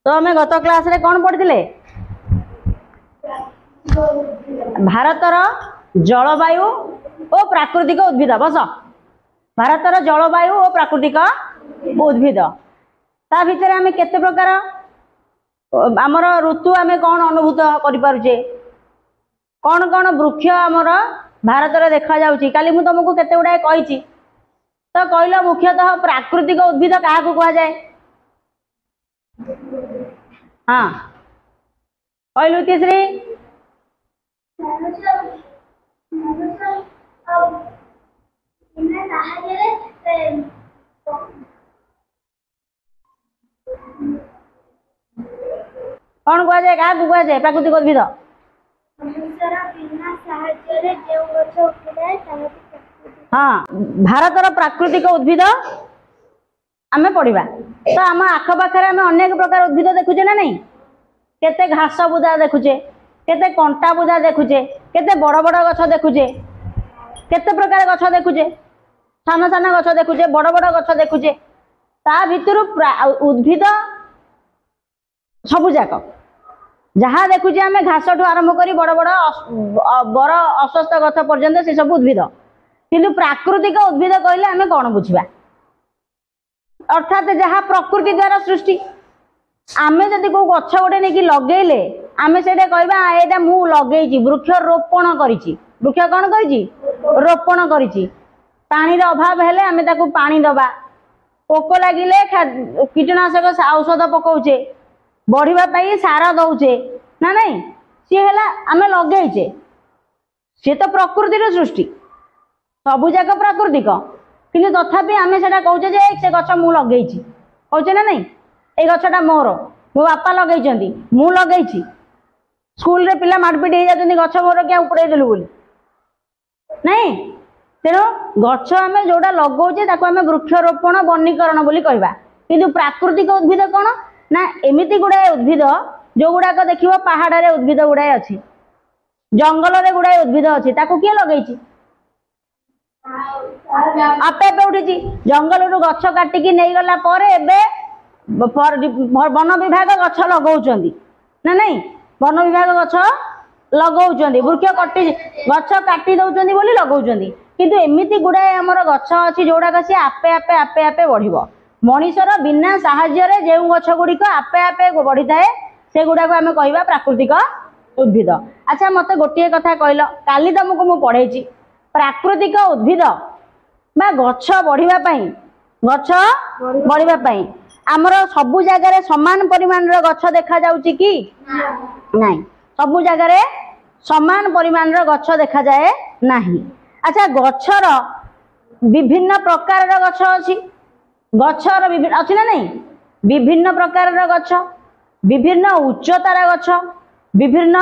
तो आम गत क्लास रे कौन पढ़ी भारतर जलवायु और प्राकृतिक उद्भिद बस भारतर जलवायु और प्राकृतिक उद्भिद ता भितर आम केते प्रकार आमर ऋतु आम कौन अनुभूत करें कौन कौन वृक्ष आमर भारत में देखा जाउची काली मु तुमको केते गुड़ाए कही तो कहल मुख्यतः प्राकृतिक उद्भिद क्या कह जाए हाँ कहलु तीसरी कौन कह जाए क्या कह जाए प्राकृतिक उद्भिद हाँ भारतर प्राकृतिक उद्भिद आम पढ़ा तो आम आखपाखे आम अनेक प्रकार उद्भिद देखुचे ना नहीं केते घास बुदा देखुचे केते कंटा बुदा देखुचे केते बड़ बड़ गछ देखुचे केते प्रकार गछ देखुचे सान सान गछ देखुचे बड़ बड़ गछ देखुचे ता भितर उद्भिद सबुजाक जहाँ देखुचे आम घास ठू आरंभ कर बड़ बड़ बर अस्वस्थ गछ पर्यंत से सब उद्भिद किंतु प्राकृतिक उद्भिद कहले आम कौन बुझा अर्थात जहाँ प्रकृति द्वारा सृष्टि आमे जदि को गछ गोटे नहीं लगेले आमे से कहबा एटा मु लगेइछि वृक्ष रोपण करिछि वृक्ष कौन करिछि रोपण करिछि पानी अभाव हेले आमे ताकू पानी दबा पोक लागिले कीटनाशक औषध पकाउछे बढ़िबा पई सार दउछे ना नहीं सी हैला आमे लगेइछे से तो प्रकृतिर सृष्टि सबुजाक प्राकृतिक किंतु तथापि आमे सेटा कहूचे जे से गछ मु लगेइछि कहूचे ना नहीं ए गछटा मोर मो बापा लगेइछन्ती मु लगेइछि स्कूल रे पिला मारपिट हो जाती गछ मोर क्या उपड़े देलु बोली नहीं तेणु गछ आमे जोड़ा लगौचे ताको आमे वृक्षरोपण वनीकरण बोली कहबा किंतु प्राकृतिक उद्भिद कौन ना एमिति गुड़ाए उद्भिद जो गुड़ाक देखिबो पहाड़ रे उद्भिद गुड़ाए अछि जंगल रे गुड़ाए उद्भिद अछि ताको किए लगेइछि आपे आपे उठी जंगल रु गछ काटिकी नहीं गला पर एबे वन विभाग गछ लगौचंदी ना नहीं वन विभाग गछ लगौचंदी वृक्ष कटि गछ काटी दउचंदी बोली लगौचंदी किंतु एमिति गुड़ाए हमर गछ अछि जोड़ा कसी आपे आपे आपे आपे बढ़िबो मनीषर बिना साहाय्य रे जेउ गछ गुड़िक आपे आपे बढ़ी थाए से गुड़ा को आमे कहबा प्राकृतिक उद्भिद अच्छा मते गोटिए कथा कहलो काली तुमको मु पढ़ेछि प्राकृतिक उद्भिद बा गछ बढ़िबा पई गछ बढ़िबा पई आमर सबु जगह समान परिमाण रो गछ देखा जाउची कि नहीं सबु जगह समान परिमाण रो गछ देखा जाए नहीं अच्छा गछर विभिन्न प्रकार रो गछ अछि गछर विभिन्न अछि ना नहीं विभिन्न प्रकार रो गछ विभिन्न उच्चतार गछ विभिन्न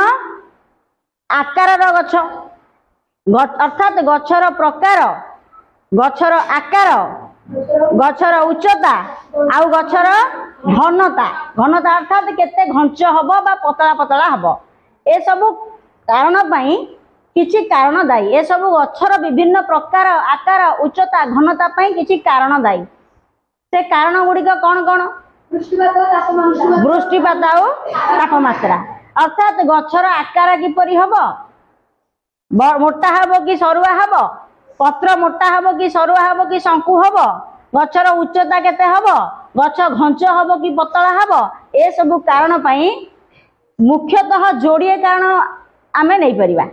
आकार रो गछ अर्थात गछर प्रकार गछर आकार गछर उच्चता आउ गछर घनता घनता अर्थात केते घंच हबो बा पतला पतला हबो ए सब कारण पई किछि कारण दायी ए सब गछर विभिन्न प्रकार आकार उच्चता घनता पई किछि कारण दायी से कारण गुड़िक कौन कौन वृष्टिपात आउ तापमात्रा अर्थात गछर आकार किपरि हबो मोटा हबो कि सरुआ हबो पत्र मोटा हबो कि सरुआ हबो कि शंकु हबो गछर उच्चता केते हबो गछ घंच हबो कि पतला हबो ए सब कारण पई मुख्यतः जोड़िए कारण आमे नहीं परिबा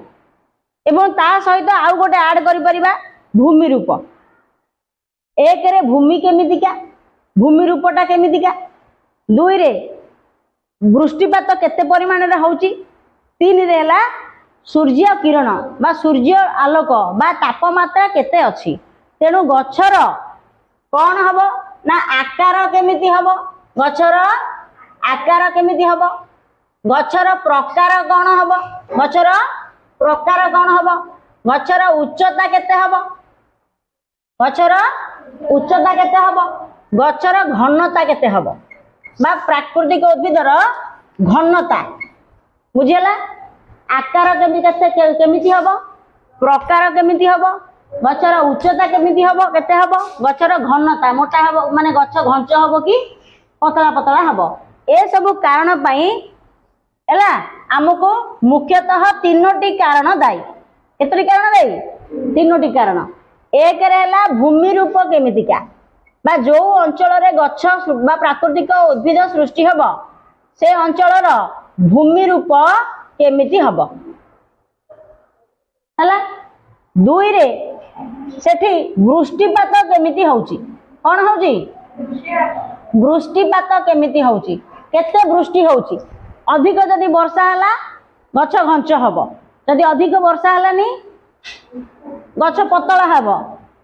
एवं ता सहित आउ गोटे ऐड करि परिबा भूमि रूप एक रे भूमि केमितिका भूमि रूपटा केमितिका दुई रे वृष्टिपात केते परिमाण रे होउची तीन रे हला सूर्य किरण बा सूर्य आलोक बा तापमात्रा केते अछि तेणु गछर कौन हबो ना आकार केमिति हबो गछर आकार केमिति हबो गछर प्रकार कौन हबो गछर प्रकार कौन हबो गछर उच्चता केते हबो गछर उच्चता केते हबो गछर घनता केते हबो बा प्राकृतिक उद्भिदर घनता बुझिला आकार केमिति हबो प्रकार केमिति हबो गछर उच्चता केमिति हबो केते हबो गछर घनता मोटा हबो माने गछ घंच हबो कि पतला पतला हबो ए सब कारण पाई एला हमको मुख्यतः तीनोटी कारण दायी। केतोटी कारण दायी? तीनोटी कारण। एक रेला भूमि रूप केमितिका बा जो अंचल रे गछ बा प्राकृतिक उद्भिद सृष्टि हबो से अंचल भूमि रूप केमिति हबो हला। दुई रे सेठी वृष्टिपात केमिति होउची? कोन होउची? वृष्टिपात केमिति होउची? केते वृष्टि होउची? अधिक जदि वर्षा हला गछ घंच हबो, जदि अधिक वर्षा हलानी गछ पतला हबो।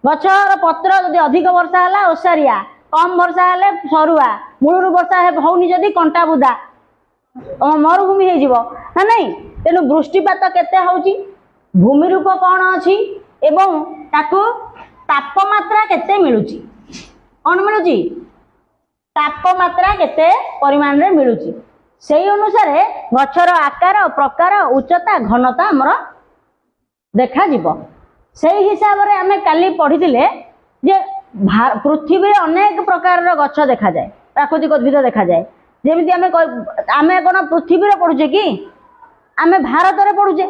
गछर पत्र जदि अधिक वर्षा हला ओसारिया, कम वर्षा हले सरुआ, मूलरू वर्षा होउनी जदि कंटा बुदा मरुभूमि हे जीवो ना नहीं। तेनु वृष्टिपात केते होउची? भूमि रूप कौन अछि एवं ताकू तापमात्रा केते मिलुची? कौन मिलुची? तापमात्रा केते परिमाण रे मिलुची। सेही अनुसार गछर आकार प्रकार उच्चता घनता हमर देखा जीवो। सेही हिसाब रे हमें काली पढ़िथिले जे पृथ्वी अनेक प्रकार रो गछ देखा जाए, प्राकृतिक उद्भिद देखा जाए। जेमिति आमे कोन पृथ्वी रे पढुचे कि आमे भारत रे पढुचे?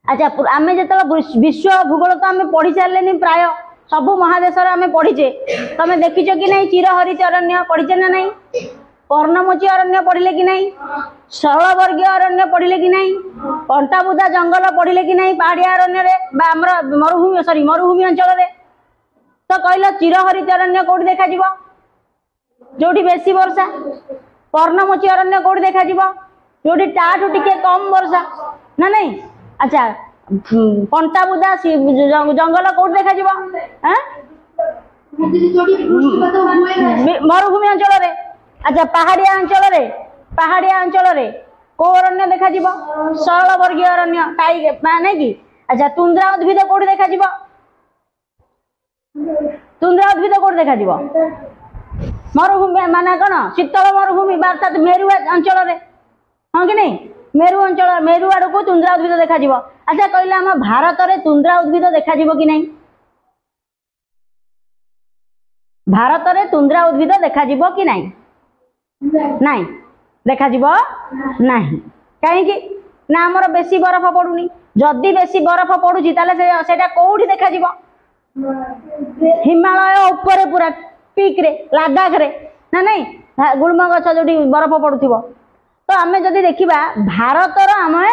अच्छा आमे जेतला विश्व भूगोल तो आमे पढ़ी सारलेनी, प्राय सब महादेश रे आमे पढ़ीचे। तमे देखिছো कि नहीं चिरहरित अरण्य पढ़ीचे ना नहीं? पर्णमोची अरण्य पढ़िले कि नहीं? सरलवर्गीय अरण्य पढ़िले कि नहीं? कंटाबुदा जंगल पढ़िले कि नहीं? पहाड़िया अरण्य रे बा हमरा मरुभूमि अंचल रे तो कहला चिरहरित अरण्य कोठी देखा जीवो? जोठी बेसी वर्षा। पर्णमोची अरण्य कोठी देखा जीवो? जोठी टाटू टिके कम वर्षा ना नहीं। अच्छा कंटाबुदा जंगल कोठी देखा जीवो? हैं मरुभूमि अंचल रे। अच्छा पहाड़िया अंचल रे को अरण्य देखा जीवो? सरल वर्गीय अरण्य टाइगर माने कि। अच्छा तुंद्रा उद्भिद कोठी देखा जीवो? तुंद्रा उद्भिद कोठी देखा जीवो? मरुभूमि माने कौन? शीतल मरुभूमि अर्थात मेरु अंचल रे, हाँ कि नहीं? मेरु अंचल मेरु आड़ को तुंद्रा उद्भिद देखा जीवो। अच्छा कहले हम भारत रे तुंद्रा उद्भिद देखा जीवो कि नहीं? भारत रे तुंद्रा उद्भिद देखा जीवो कि नहीं? नहीं देखा जीवो नहीं। कहीं ना हमर बेसी बरफ पड़ुनी। जदि बेसी बरफ पड़ुची ताले सेटा कोठी देखा जीवो? हिमालय ऊपर पूरा पीक रे, लद्दाख रे ना नहीं, गुल्म गछ जोटी बरफ पड़ुथिबो। तो आमे जदि देखिबा भारतर आमे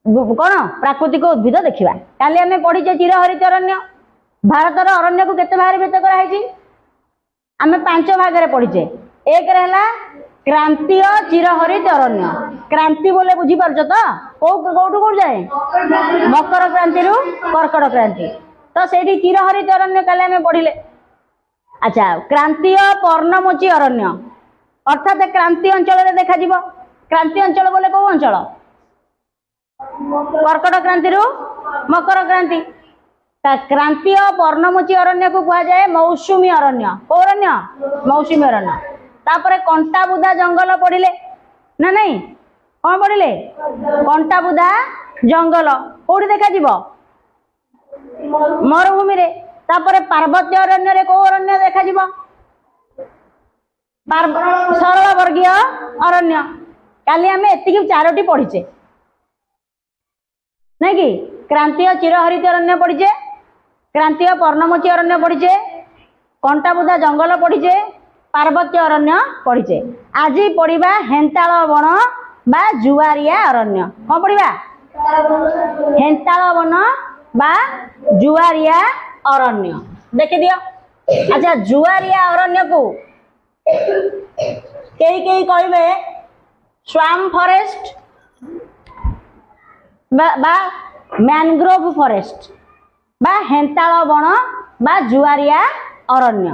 कौन प्राकृतिक उद्भिद देखिबा। काली आमे पढ़ीचे चिरहरित अरण्य। भारतर अरण्य को केते भाग भेद करा हैची? आमे 5 भाग रे पढ़ीचे। एक रहला क्रांतीय चिरहरित अरण्य। क्रांति बोले बुझी पारछ तो? कोठू कोठ जाए? मकर क्रांति रु कर्कट क्रांति। तो सेठी चिरहरित अरण्य काले आमे पढ़िले। अच्छा क्रांतीय पर्णमोची अरण्य अर्थात क्रांति अंचल रे देखा जीवो। क्रांति अंचल बोले को अंचल? कर्कट क्रांति रु मकर क्रांति। क्रांतीय पर्णमोची अरण्य को कहा जाए मौसुमी अरण्य। को अरण्य? मौसुमी अरण्य। तापरे कंटाबुदा जंगल पढ़िले ना नहीं? कौन पढ़िले? कंटाबुदा जंगल कोठी देखा जीवो? मरुभूमि रे। तापरे पार्वत्य अरण्य रे को अरण्य देखा जीवो? सरल वर्गीय अरण्य। काली आमे एतिकी 4टी पढ़ीचे नहीं कि? क्रांतीय चिरहरित अरण्य पढ़ीचे, क्रांतीय पर्णमोची अरण्य पढ़ीचे, कंटाबुदा जंगल पढ़ीचे, पार्वत्य अरण्य पढ़ीचे। आज पढ़िबा हेंताल वन बा जुआरिया अरण्य। कौन पढ़िबा? हेंताल वन बा जुआरिया अरण्य देखि दियो। अच्छा जुआरिया अरण्य को कई कहबे स्वाम फॉरेस्ट बा मैनग्रोव फॉरेस्ट बा हेंताल वन बा जुआरिया अरण्य।